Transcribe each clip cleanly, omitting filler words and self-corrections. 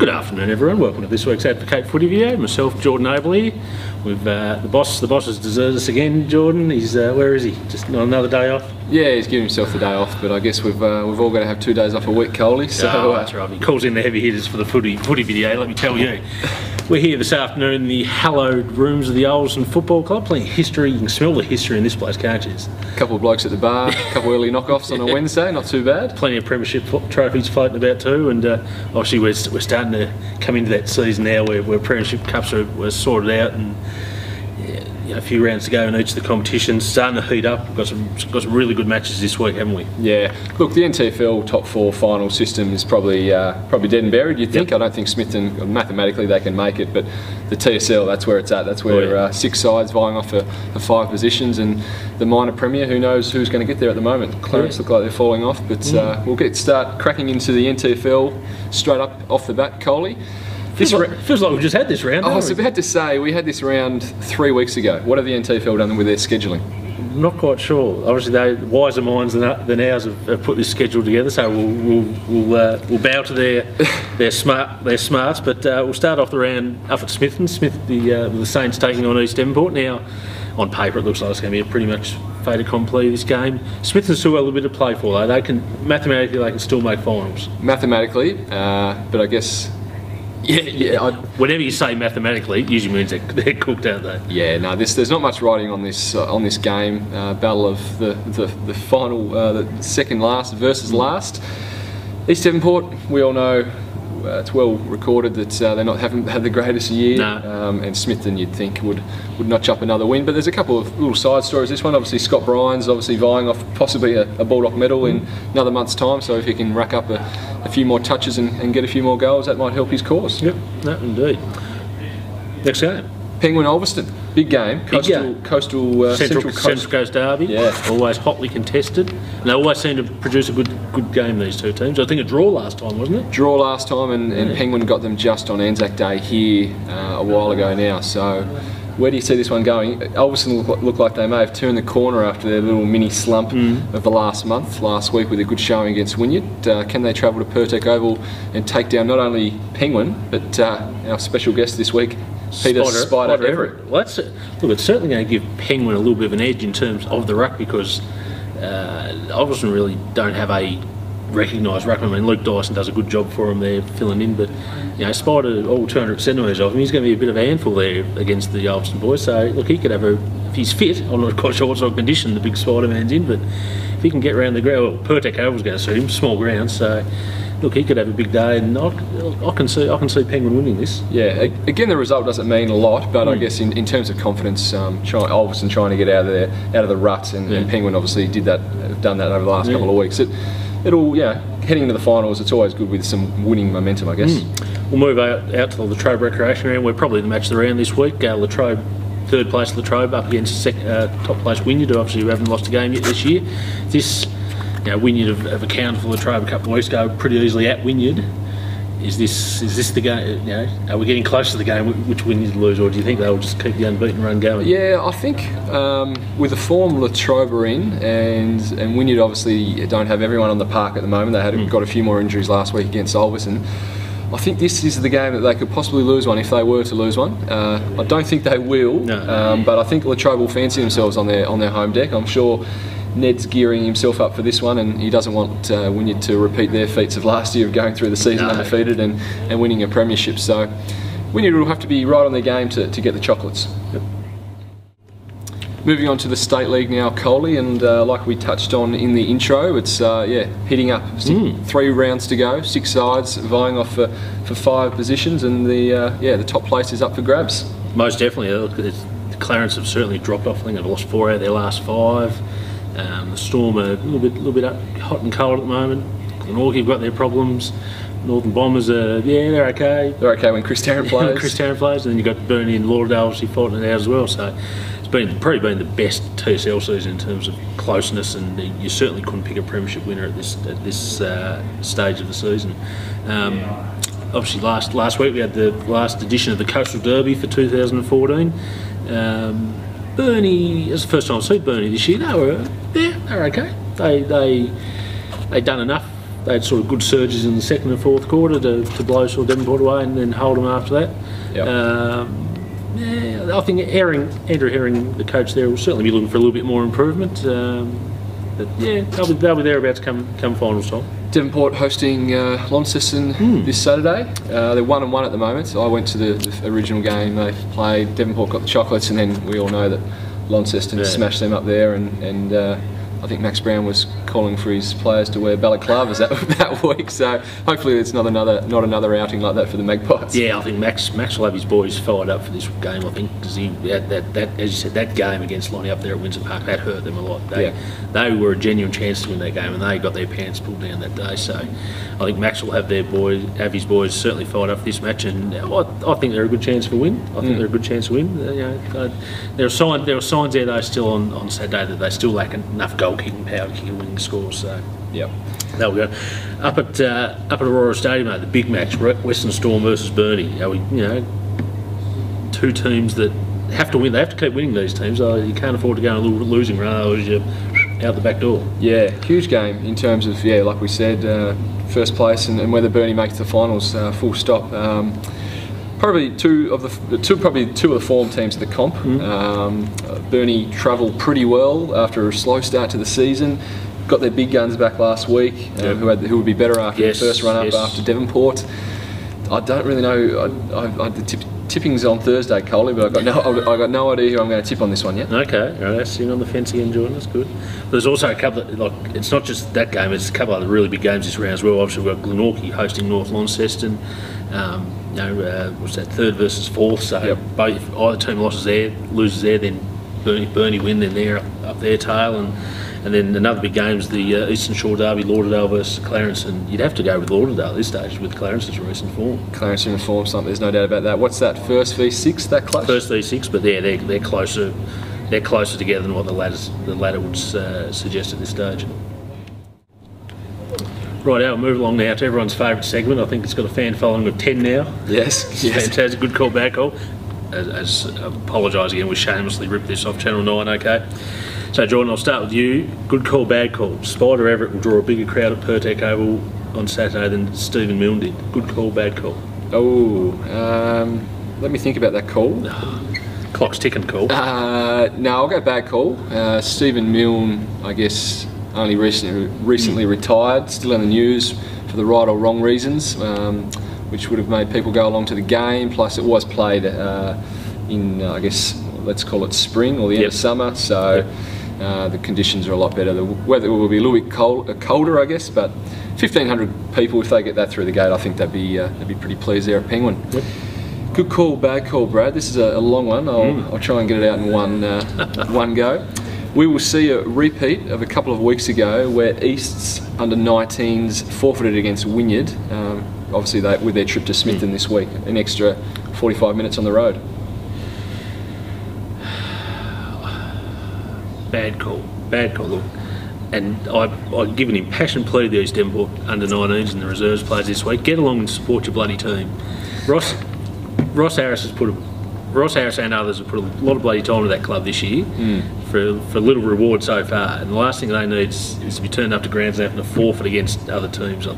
Good afternoon, everyone. Welcome to this week's Advocate Footy video. Myself, Jordan Abel here. We've the boss has deserted us again. Jordan, he's where is he? Just on another day off? Yeah, he's giving himself the day off, but I guess we've all got to have 2 days off a week, Coley. So that's right. He calls in the heavy hitters for the footy video. Let me tell you, we're here this afternoon in the hallowed rooms of the Olsen Football Club. Plenty of history. You can smell the history in this place, can't you? A couple of blokes at the bar, a couple of early knockoffs on a Wednesday. Not too bad. Plenty of premiership trophies floating about too, and obviously we're starting to come into that season now where premiership cups were sorted out and. A few rounds to go in each of the competitions, starting to heat up. We've got some really good matches this week, haven't we? Yeah. Look, the NTFL top 4 final system is probably dead and buried, you'd think. Yep. I don't think Smithton, mathematically, they can make it, but the TSL, that's where it's at. That's where 6 sides vying off for 5 positions, and the minor premier, who knows who's going to get there at the moment. Clarence look like they're falling off, but we'll start cracking into the NTFL straight up off the bat, Coley. Feels like we've just had this round. I was about to say, we had this round 3 weeks ago. What have the NTFL done with their scheduling? Not quite sure. Obviously, wiser minds than ours have put this schedule together, so we'll bow to their smarts. But we'll start off the round up at Smithton. The Saints taking on East Devonport. Now, on paper, it looks like it's going to be a pretty much fait accompli this game. Smithton's still got a little bit to play for, though. They can still make finals. Mathematically, but I guess. Yeah. Whenever you say mathematically, it usually means they're cooked, aren't they? Yeah, no. There's not much riding on this game. Battle of the final, the second last versus last. East Devonport, we all know. It's well recorded that they haven't had the greatest year, and Smithton you'd think would notch up another win. But there's a couple of little side stories. This one, obviously, Scott Bryan's obviously vying off possibly a Baldock medal in another month's time. So if he can rack up a few more touches and get a few more goals, that might help his cause. Yep, that indeed. Next game. Penguin Ulverston, big game. Coastal Central Coast derby. Yeah, always hotly contested. And they always seem to produce a good game, these two teams. I think a draw last time, wasn't it? Draw last time, and Penguin got them just on Anzac Day here a while ago now. So where do you see this one going? Ulverston look like they may have turned the corner after their little mini slump of the last week with a good showing against Wynyard. Can they travel to Pertec Oval and take down not only Penguin, but our special guest this week, Peter Spider Everett? Well, it's certainly going to give Penguin a little bit of an edge in terms of the ruck, because Ulverston really don't have a recognised ruckman. I mean, Luke Dyson does a good job for him there, filling in, but Spider, all 200 centimetres of him, he's going to be a bit of a handful there against the Ulverston boys. So look, he could have if he's fit. I'm not quite sure what sort of condition the big Spider-Man's in, but if he can get around the ground, well, Pertec Oval's going to suit him, small ground, so. Look, he could have a big day, and I can see Penguin winning this. Yeah, again, the result doesn't mean a lot, but I guess in terms of confidence, Ulverston trying to get out of the rut, and Penguin obviously have done that over the last couple of weeks. It'll heading into the finals, it's always good with some winning momentum, I guess. We'll move out to the Latrobe Recreation Round. We're probably the match of the round this week. Latrobe, third place Latrobe up against top place Wynyard, who obviously haven't lost a game yet this year. Wynyard have accounted for Latrobe a couple of weeks ago pretty easily at Wynyard. Is this the game? Are we getting close to the game which Wynyard lose, or do you think they'll just keep the unbeaten run going? Yeah, I think with the form Latrobe are in, and Wynyard obviously don't have everyone on the park at the moment. They got a few more injuries last week against Ulverston. I think this is the game that they could possibly lose one if they were to lose one. I don't think they will, but I think Latrobe will fancy themselves on their home deck. I'm sure Ned's gearing himself up for this one, and he doesn't want Wynyard to repeat their feats of last year of going through the season undefeated and winning a premiership. So Wynyard will have to be right on their game to get the chocolates. Yep. Moving on to the State League now, Coley, and like we touched on in the intro, it's heating up. 3 rounds to go, 6 sides vying off for 5 positions, and the top place is up for grabs. Most definitely. The Clarence have certainly dropped off. I think they've lost 4 out of their last 5. The Storm are a little bit hot and cold at the moment. Glenorchy have got their problems. Northern Bombers are, they're okay. They're okay when Chris Tarrant plays. And then you've got Bernie and Lauderdale obviously fighting it out as well. So it's probably been the best TSL season in terms of closeness, and you certainly couldn't pick a premiership winner at this stage of the season. Obviously, last week we had the last edition of the Coastal Derby for 2014. Bernie, it's the first time I've seen Bernie this year. They were okay. They done enough they had sort of good surges in the second and fourth quarter to blow sort of Devonport away and then hold them after that. Yep. I think Andrew Herring, the coach there, will certainly be looking for a little bit more improvement. But yeah, they'll be thereabouts come finals time. Devonport hosting Launceston this Saturday. They're 1-1 at the moment. I went to the original game they played. Devonport got the chocolates, and then we all know that Launceston smashed them up there. And I think Max Brown was calling for his players to wear balaclavas that week. So hopefully it's not another outing like that for the Magpies. Yeah, I think Max will have his boys fired up for this game. I think because that as you said, that game against Lonnie up there at Windsor Park, that hurt them a lot. They were a genuine chance to win that game, and they got their pants pulled down that day. So I think Max will have his boys certainly fired up for this match, and I think they're a good chance for win. I think they're a good chance to win. There were signs there though still on Saturday that they still lack enough goal kicking power to kick a winning score. So yep. There we go. Up at Aurora Stadium, mate, the big match, Western Storm versus Burnie. Two teams that have to win. They have to keep winning, these teams. You can't afford to go on a little losing run, otherwise you're out the back door. Yeah, huge game in terms of, like we said, first place and whether Burnie makes the finals, full stop. Probably two of the form teams of the comp. Burnie travelled pretty well after a slow start to the season. Got their big guns back last week, who would be better after the first run up after Devonport. I don't really know. The tipping's on Thursday, Coley, but I got no idea who I'm going to tip on this one yet. Okay, right, that's sitting on the fence again, Jordan. That's good. But there's also a couple of, it's not just that game. It's a couple of other really big games this round as well. Obviously, we've got Glenorchy hosting North Launceston. What's that, third versus fourth? So either team loses there, then Burnie win, then they're up their tail, and then another big game is the Eastern Shore Derby, Lauderdale versus Clarence, and you'd have to go with Lauderdale at this stage with Clarence's recent form. Clarence in form, something. There's no doubt about that. What's that? First v6, that clash? First v6, but they're closer. They're closer together than what the ladder would suggest at this stage. Right, we'll move along now to everyone's favourite segment. I think it's got a fan following of 10 now. Yes. Fantastic, good call, bad call. As apologise again, we shamelessly ripped this off Channel 9, okay? So Jordan, I'll start with you. Good call, bad call. Spider Everett will draw a bigger crowd at Pertec Oval on Saturday than Stephen Milne did. Good call, bad call. Let me think about that call. Clock's ticking, call. No, I'll go bad call. Stephen Milne, I guess, only recently retired, still in the news for the right or wrong reasons, which would have made people go along to the game. Plus, it was played in, I guess, let's call it spring or the end of summer, so the conditions are a lot better. The weather will be a little bit colder, I guess, but 1,500 people, if they get that through the gate, I think they'd be pretty pleased there at Penguin. Yep. Good call, bad call, Brad. This is a long one. I'll try and get it out in one go. We will see a repeat of a couple of weeks ago where East's under-19s forfeited against Wynyard, obviously with their trip to Smithton this week, an extra 45 minutes on the road. Bad call. Look, and I give an impassioned plea to these Devonport under-19s and the reserves players this week. Get along and support your bloody team. Ross Harris and others have put a lot of bloody time to that club this year for little reward so far. And the last thing they need is to be turned up to grounds and having to forfeit against other teams. I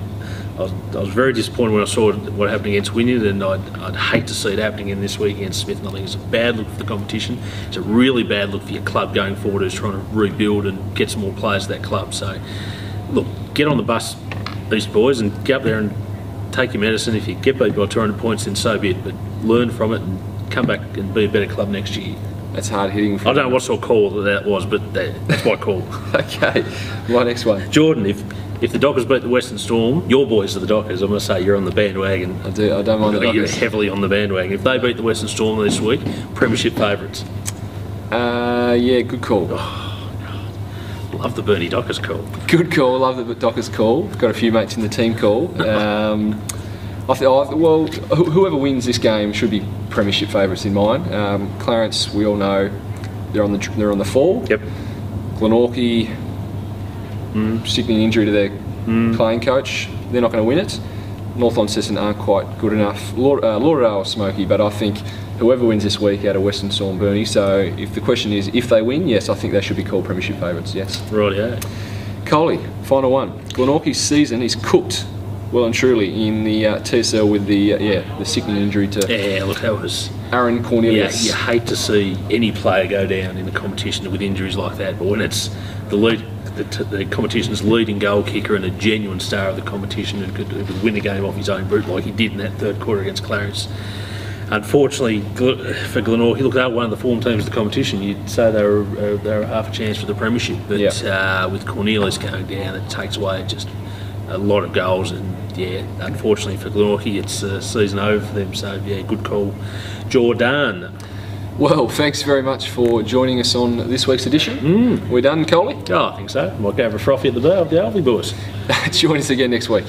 was very disappointed when I saw what happened against Wynyard, and I'd hate to see it happening in this week against Smith. And I think it's a bad look for the competition. It's a really bad look for your club going forward, who's trying to rebuild and get some more players to that club. So, look, get on the bus, East boys, and get up there and take your medicine. If you get beat by 200 points, then so be it. But learn from it and come back and be a better club next year. That's hard hitting. I don't know what sort of call that was, but that's my call. Okay, my next one. Jordan, if the Dockers beat the Western Storm, your boys are the Dockers. I'm going to say you're on the bandwagon. I don't mind the Dockers. You're heavily on the bandwagon. If they beat the Western Storm this week, premiership favourites. Yeah, good call. Oh, love the Burnie Dockers call. Good call. Love the Dockers call. Got a few mates in the team call. Whoever wins this game should be premiership favourites in mine. Clarence, we all know they're on the fall. Yep. Glenorchy, sickening injury to their playing coach. They're not going to win it. North Launceston aren't quite good enough. Lauderdale are smoky, but I think whoever wins this week out of Western Storm, Burnie. So if the question is if they win, yes, I think they should be called premiership favourites. Yes. Right. Yeah. Coley, final one. Glenorchy's season is cooked well and truly in the TSL with the sickening injury to Yeah, look, that was... Aaron Cornelius. You hate to see any player go down in a competition with injuries like that, but when it's the competition's leading goal kicker and a genuine star of the competition who could win a game off his own boot like he did in that third quarter against Clarence. Unfortunately for Glenorchy, look, they were one of the form teams of the competition. You'd say they were half a chance for the premiership, but with Cornelius going down, it takes away just a lot of goals. And unfortunately for Glenorchy, it's season over for them. So good call, Jordan. Well, thanks very much for joining us on this week's edition. We're done, Coley? Oh, I think so. Might go over a frothy at the Alvey boys. Join us again next week.